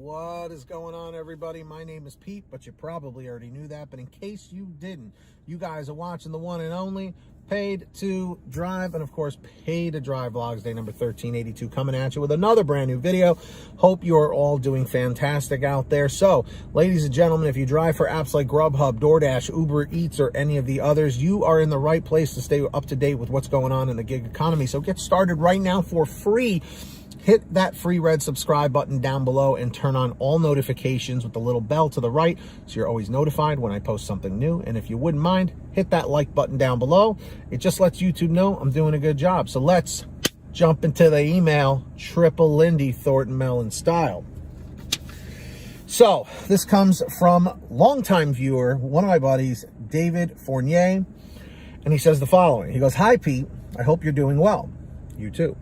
What is going on, everybody? My name is Pete, but you probably already knew that. But in case you didn't, you guys are watching the one and only Paid to Drive, and of course, Paid to Drive Vlogs, day number 1382, coming at you with another brand new video. Hope you're all doing fantastic out there. So, ladies and gentlemen, if you drive for apps like GrubHub, DoorDash, Uber Eats, or any of the others, you are in the right place to stay up to date with what's going on in the gig economy. So get started right now for free. Hit that free red subscribe button down below and turn on all notifications with the little bell to the right so you're always notified when I post something new. And if you wouldn't mind, hit that like button down below. It just lets YouTube know I'm doing a good job. So let's jump into the email, Triple Lindy Thornton Mellon style. So this comes from longtime viewer, one of my buddies, David Fournier, and he says the following. He goes, "Hi, Pete. I hope you're doing well. You too.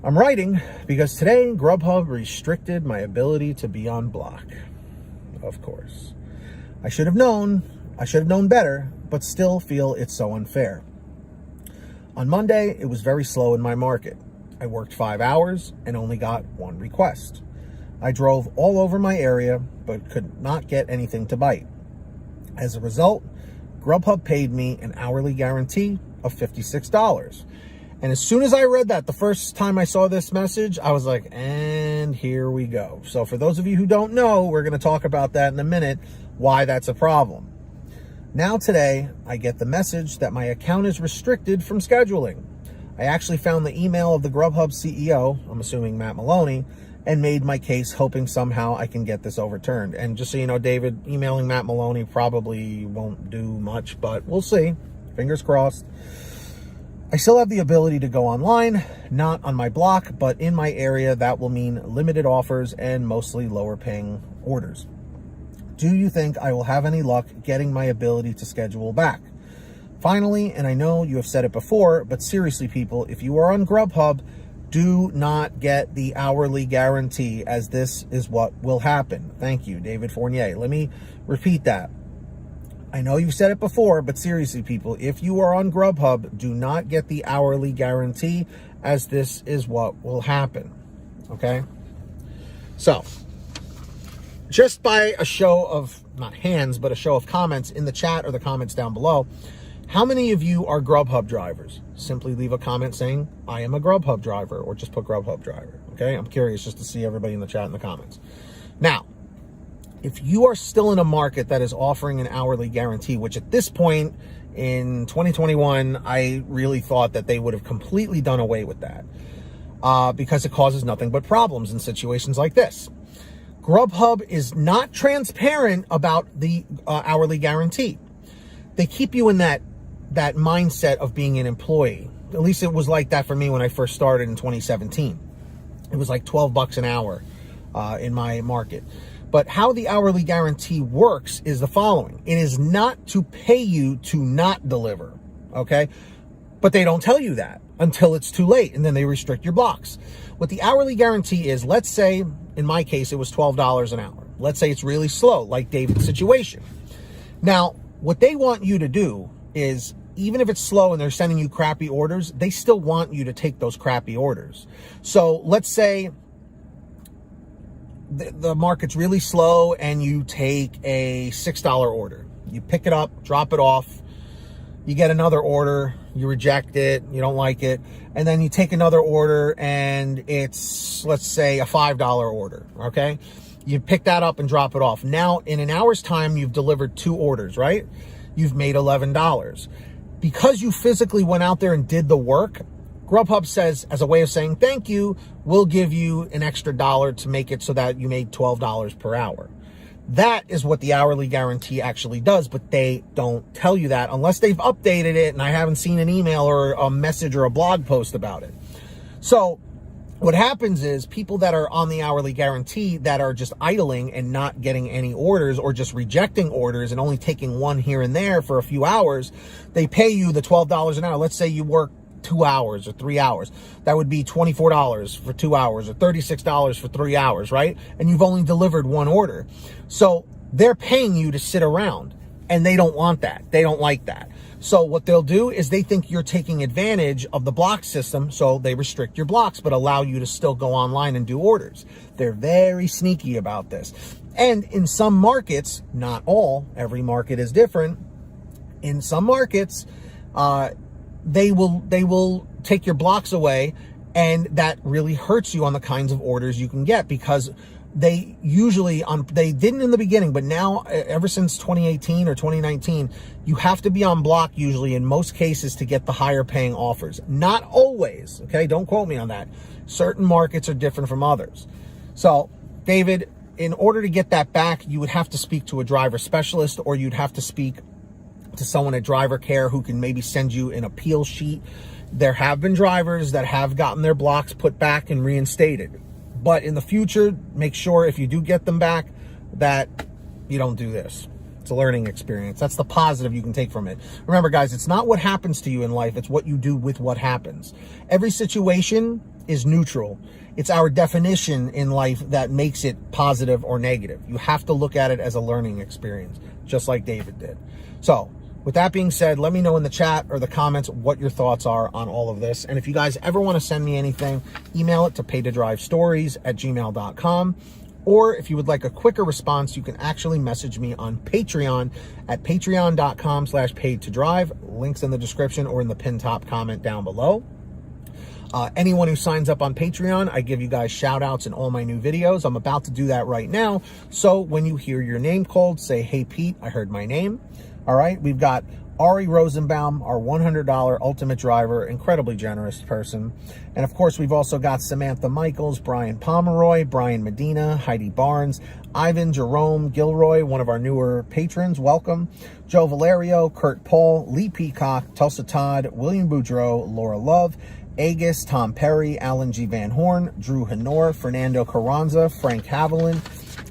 I'm writing because today GrubHub restricted my ability to be on block. Of course. I should have known better, but still feel it's so unfair. On Monday, it was very slow in my market. I worked 5 hours and only got one request. I drove all over my area, but could not get anything to bite. As a result, GrubHub paid me an hourly guarantee of $56. And as soon as I read that, the first time I saw this message, I was like, and here we go. So for those of you who don't know, we're going to talk about that in a minute, why that's a problem. Now today, I get the message that my account is restricted from scheduling. I actually found the email of the GrubHub CEO, I'm assuming Matt Maloney, and made my case hoping somehow I can get this overturned. And just so you know, David, emailing Matt Maloney probably won't do much, but we'll see. Fingers crossed. I still have the ability to go online, not on my block, but in my area. That will mean limited offers and mostly lower paying orders. Do you think I will have any luck getting my ability to schedule back? Finally, and I know you have said it before, but seriously, people, if you are on GrubHub, do not get the hourly guarantee, as this is what will happen. Thank you, David Fournier. Let me repeat that. I know you've said it before, but seriously, people, if you are on GrubHub, do not get the hourly guarantee, as this is what will happen, okay? So, just by a show of, not hands, but a show of comments in the chat or the comments down below, how many of you are GrubHub drivers? Simply leave a comment saying, I am a GrubHub driver, or just put GrubHub driver, okay? I'm curious just to see everybody in the chat and the comments. Now, if you are still in a market that is offering an hourly guarantee, which at this point in 2021, I really thought that they would have completely done away with that because it causes nothing but problems in situations like this. GrubHub is not transparent about the hourly guarantee. They keep you in that mindset of being an employee. At least it was like that for me when I first started in 2017. It was like 12 bucks an hour in my market. But how the hourly guarantee works is the following. It is not to pay you to not deliver, okay? But they don't tell you that until it's too late, and then they restrict your blocks. What the hourly guarantee is, let's say, in my case, it was $12 an hour. Let's say it's really slow, like David's situation. Now, what they want you to do is, even if it's slow and they're sending you crappy orders, they still want you to take those crappy orders. So let's say the market's really slow and you take a $6 order. You pick it up, drop it off, you get another order, you reject it, you don't like it, and then you take another order and it's, let's say, a $5 order, okay? You pick that up and drop it off. Now, in an hour's time, you've delivered 2 orders, right? You've made $11. Because you physically went out there and did the work, GrubHub says, as a way of saying thank you, we'll give you an extra $1 to make it so that you made $12 per hour. That is what the hourly guarantee actually does, but they don't tell you that unless they've updated it, and I haven't seen an email or a message or a blog post about it. So what happens is people that are on the hourly guarantee that are just idling and not getting any orders, or just rejecting orders and only taking one here and there for a few hours, they pay you the $12 an hour. Let's say you work 2 hours or 3 hours. That would be $24 for 2 hours or $36 for 3 hours, right? And you've only delivered one order. So they're paying you to sit around, and they don't want that. They don't like that. So what they'll do is they think you're taking advantage of the block system, so they restrict your blocks but allow you to still go online and do orders. They're very sneaky about this. And in some markets, not all, every market is different. In some markets, they will take your blocks away, and that really hurts you on the kinds of orders you can get, because they usually, they didn't in the beginning, but now ever since 2018 or 2019, you have to be on block usually in most cases to get the higher paying offers. Not always, okay? Don't quote me on that. Certain markets are different from others. So, David, in order to get that back, you would have to speak to a driver specialist, or you'd have to speak to someone at Driver Care who can maybe send you an appeal sheet. There have been drivers that have gotten their blocks put back and reinstated. But in the future, make sure if you do get them back that you don't do this. It's a learning experience. That's the positive you can take from it. Remember, guys, it's not what happens to you in life. It's what you do with what happens. Every situation is neutral. It's our definition in life that makes it positive or negative. You have to look at it as a learning experience, just like David did. So, with that being said, let me know in the chat or the comments what your thoughts are on all of this. And if you guys ever want to send me anything, email it to paytodrivestories@gmail.com. Or if you would like a quicker response, you can actually message me on Patreon at patreon.com/paidtodrive. Links in the description or in the pinned top comment down below. Anyone who signs up on Patreon, I give you guys shout outs in all my new videos. I'm about to do that right now. So when you hear your name called, say, "Hey Pete, I heard my name." All right, we've got Ari Rosenbaum, our $100 ultimate driver, incredibly generous person. And of course, we've also got Samantha Michaels, Brian Pomeroy, Brian Medina, Heidi Barnes, Ivan Jerome Gilroy, one of our newer patrons, welcome. Joe Valerio, Kurt Paul, Lee Peacock, Tulsa Todd, William Boudreau, Laura Love, Agus, Tom Perry, Alan G. Van Horn, Drew Hanor, Fernando Carranza, Frank Haviland,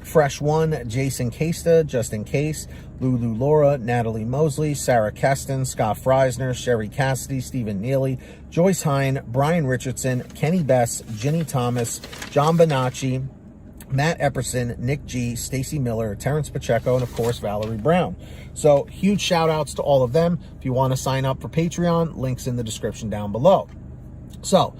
Fresh One, Jason Casta, Justin Case, Lulu Laura, Natalie Mosley, Sarah Keston, Scott Freisner, Sherry Cassidy, Stephen Neely, Joyce Hine, Brian Richardson, Kenny Bess, Ginny Thomas, John Bonacci, Matt Epperson, Nick G, Stacy Miller, Terrence Pacheco, and of course, Valerie Brown. So huge shout outs to all of them. If you want to sign up for Patreon, links in the description down below. So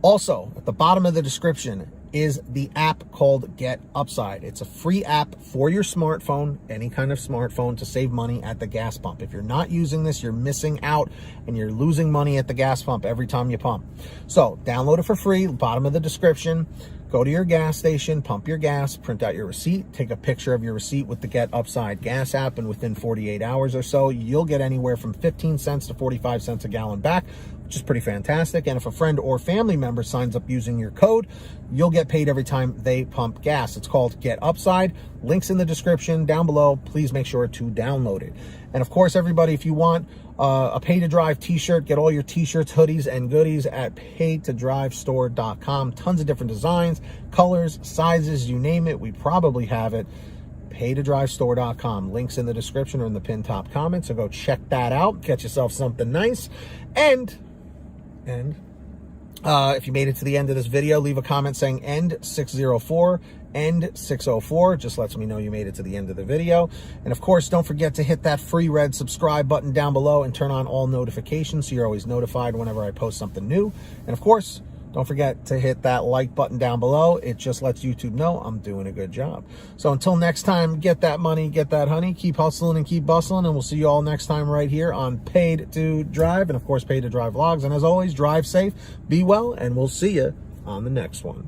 also at the bottom of the description is the app called Get Upside. It's a free app for your smartphone, any kind of smartphone, to save money at the gas pump. If you're not using this, you're missing out and you're losing money at the gas pump every time you pump. So download it for free, bottom of the description. Go to your gas station, pump your gas, print out your receipt, take a picture of your receipt with the Get Upside gas app, and within 48 hours or so, you'll get anywhere from 15 cents to 45 cents a gallon back, which is pretty fantastic. And if a friend or family member signs up using your code, you'll get paid every time they pump gas. It's called Get Upside. Links in the description down below. Please make sure to download it. And of course, everybody, if you want a Pay to Drive t-shirt, get all your t-shirts, hoodies, and goodies at paytodrivestore.com. Tons of different designs, colors, sizes, you name it, we probably have it. Paytodrivestore.com. Links in the description or in the pinned top comment. So go check that out. Get yourself something nice. And if you made it to the end of this video, leave a comment saying end 604, end 604. Just lets me know you made it to the end of the video. And of course, don't forget to hit that free red subscribe button down below and turn on all notifications so you're always notified whenever I post something new. And of course, don't forget to hit that like button down below. It just lets YouTube know I'm doing a good job. So until next time, get that money, get that honey, keep hustling and keep bustling, and we'll see you all next time right here on Paid to Drive, and of course, Paid to Drive vlogs. And as always, drive safe, be well, and we'll see you on the next one.